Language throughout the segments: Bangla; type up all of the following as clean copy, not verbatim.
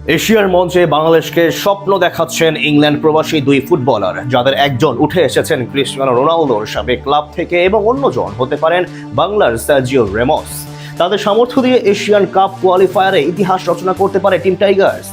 এশিয়ার মঞ্চে বাংলাদেশকে স্বপ্ন দেখাচ্ছেন ইংল্যান্ড প্রবাসী দুই ফুটবলার, যাদের একজন উঠে এসেছেন ক্রিস্টিয়ানো রোনালদোর সাবেক ক্লাব থেকে এবং অন্যজন হতে পারেন বাংলার সার্জিও রেমোস। তাদের সামর্থ্য দিয়ে এশিয়ান কাপ কোয়ালিফায়ারে ইতিহাস রচনা করতে পারে টিম টাইগার্স।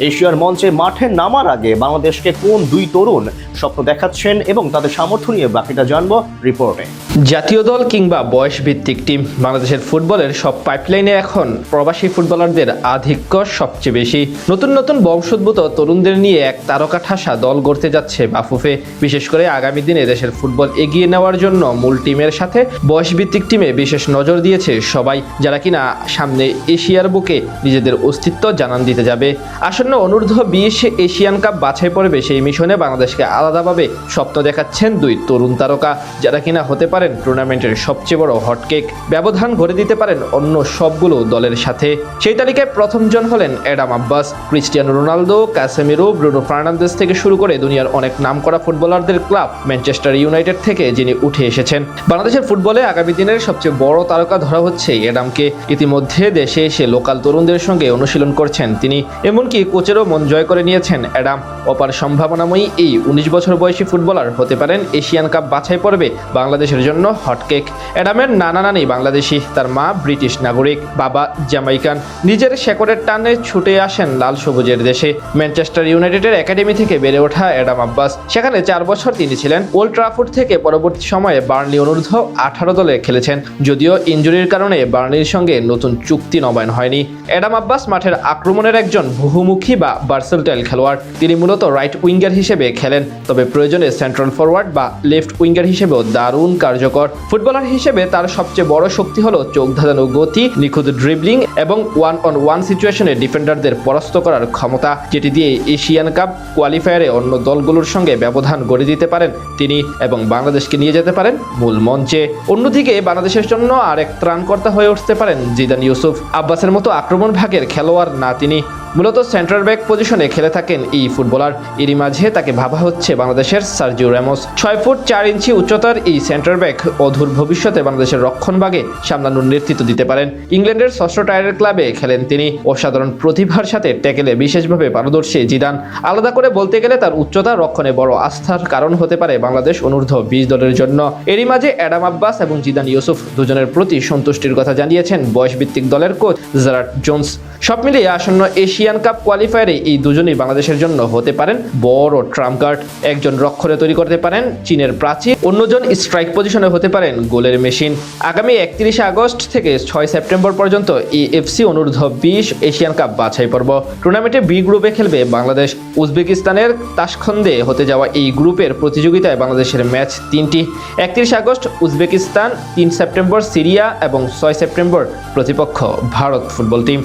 এশিয়ার মঞ্চে মাঠে নামার আগে বাংলাদেশকে কোন দুই তরুণ স্বপ্ন দেখাচ্ছেন এবং তাদের সামর্থ্য নিয়ে বাকিটা জানবো রিপোর্টে। জাতীয় দল কিংবা বয়স ভিত্তিক টিম, বাংলাদেশের ফুটবলের সব পাইপলাইনে এখন প্রবাসী ফুটবলারদের আধিক্য সবচেয়ে বেশি। নতুন নতুন বংশোদ্ভূত তরুণদের নিয়ে এক তারকা ঠাসা দল গড়তে যাচ্ছে বাফুফে। বিশেষ করে আগামী দিনে দেশের ফুটবল এগিয়ে নেওয়ার জন্য মূল টিমের সাথে বয়স ভিত্তিক টিমে বিশেষ নজর দিয়েছে সবাই, যারা কিনা সামনে এশিয়ার বুকে নিজেদের অস্তিত্ব জানান দিতে যাবে। আসন্ন অনূর্ধ্ব 20 এশিয়ান কাপ বাছাই পর্বে সেই মিশনে বাংলাদেশকে আলাদাভাবে স্বপ্ন দেখাচ্ছেন দুই তরুণ তারকা, যারা কিনা হতে পারেন টুর্নামেন্টের সবচেয়ে বড় হটকেক। ব্যবধান গড়ে দিতে পারেন অন্য সবগুলো দলের সাথে। সেই তালিকায় প্রথমজন হলেন Adam Abbas. Cristiano Ronaldo, Casemiro, Bruno Fernandes থেকে শুরু করে দুনিয়ার অনেক নামকরা ফুটবলারদের ক্লাব ম্যানচেস্টার ইউনাইটেড থেকে যিনি উঠে এসেছেন। বাংলাদেশের ফুটবলে আগামী দিনের সবচেয়ে বড় তারকা ধরা হচ্ছে অ্যাডামকে। ইতিমধ্যে দেশে এসে লোকাল তরুণদের সঙ্গে অনুশীলন করছেন তিনি, এমনকি কোচেরও মন জয় করে নিয়েছেন অ্যাডাম। অপার সম্ভাবনাময়ী এই 19 বছর বয়সী ফুটবলার হতে পারেন এশিয়ান কাপ বাছাই পর্বে বাংলাদেশের জন্য হটকেক। অ্যাডামের নানা নানি বাংলাদেশি, তার মা ব্রিটিশ নাগরিক, বাবা জামাইকান। নিজের শেকড়ের টানে ছুটে আসেন লাল সবুজের দেশে। ম্যানচেস্টার ইউনাইটেডের একাডেমি থেকে বেড়ে ওঠা অ্যাডাম আব্বাস সেখানে 4 বছর তিনি ছিলেন। ওল্ড ট্রাফোর্ড থেকে পরবর্তী সময়ে বার্নলি অনূর্ধ্ব 18 দলে খেলেছেন, যদিও ইনজুরির কারণে বার্নলির সঙ্গে নতুন চুক্তি নবায়ন হয়নি। অ্যাডাম আব্বাস মাঠের আক্রমণের একজন বহুমুখী বা ভার্সেটাইল খেলোয়াড়। তিনি মূলত রাইট উইঙ্গার হিসেবে খেলেন, তবে প্রয়োজনে সেন্ট্রাল ফরওয়ার্ড বা লেফট উইঙ্গার হিসেবেও দারুণ কার্যকর। ফুটবলার হিসেবে তার সবচেয়ে বড় শক্তি হলো চোখ ধাঁধানো গতি, নিখুঁত ড্রিবলিং এবং 1-on-1 সিচুয়েশনে ডিফেন্ডারদের পরাস্ত করার ক্ষমতা, যেটি দিয়ে এশিয়ান কাপ কোয়ালিফায়ারে অন্য দলগুলোর সঙ্গে ব্যবধান গড়ে দিতে পারেন তিনি এবং বাংলাদেশকে নিয়ে যেতে পারেন মূল মঞ্চে। অন্যদিকে বাংলাদেশের জন্য আরেক ত্রাণকর্তা হয়ে উঠতে পারেন জিদান ইউসুফ। আব্বাসের মতো আক্রমণ ভাগের খেলোয়াড় না তিনি, মূলত সেন্টার ব্যাক পজিশনে খেলে থাকেন এই ফুটবলার। এরই মাঝে তাকে ভাবা হচ্ছে বাংলাদেশের সার্জিও রেমোস। 6 ফুট 4 ইঞ্চি উচ্চতার এই সেন্টার ব্যাক অদূর ভবিষ্যতে বাংলাদেশের রক্ষণভাগে সামলানোর নেতৃত্ব দিতে পারেন। ইংল্যান্ডের ষষ্ঠ টায়ারের ক্লাবে খেলেন তিনি। অসাধারণ প্রতিভার সাথে ট্যাকেলে বিশেষভাবে পারদর্শী জিদান। আলাদা করে বলতে গেলে তার উচ্চতা রক্ষণে বড় আস্থার কারণ হতে পারে বাংলাদেশ অনূর্ধ্ব 20 দলের জন্য। এরই মাঝে অ্যাডাম আব্বাস এবং জিদান ইউসুফ দুজনের প্রতি সন্তুষ্টির কথা জানিয়েছেন বয়সভিত্তিক দলের কোচ জেরার্ড জোন্স। সব মিলিয়ে আসন্ন এশিয়ান কাপ কোয়ালিফায়ারে এই দুজনেই বাংলাদেশের জন্য হতে পারেন বড় ট্রাম্প কার্ড। একজন রক্ষণে তৈরি করতে পারেন চীনের প্রাচীর, অন্যজন স্ট্রাইক পজিশনে হতে পারেন গোলের মেশিন। আগামী 31 আগস্ট থেকে 6 সেপ্টেম্বর পর্যন্ত এএফসি অনূর্ধ্ব 20 এশিয়ান কাপ বাছাই পর্ব। টুর্নামেন্টে বি গ্রুপে খেলবে বাংলাদেশ। উজবেকিস্তানের তাশখন্দে হতে যাওয়া এই গ্রুপের প্রতিযোগিতায় বাংলাদেশের ম্যাচ 3টি। 31 আগস্ট উজবেকিস্তান, 3 সেপ্টেম্বর সিরিয়া এবং 6 সেপ্টেম্বর প্রতিপক্ষ ভারত ফুটবল টিম।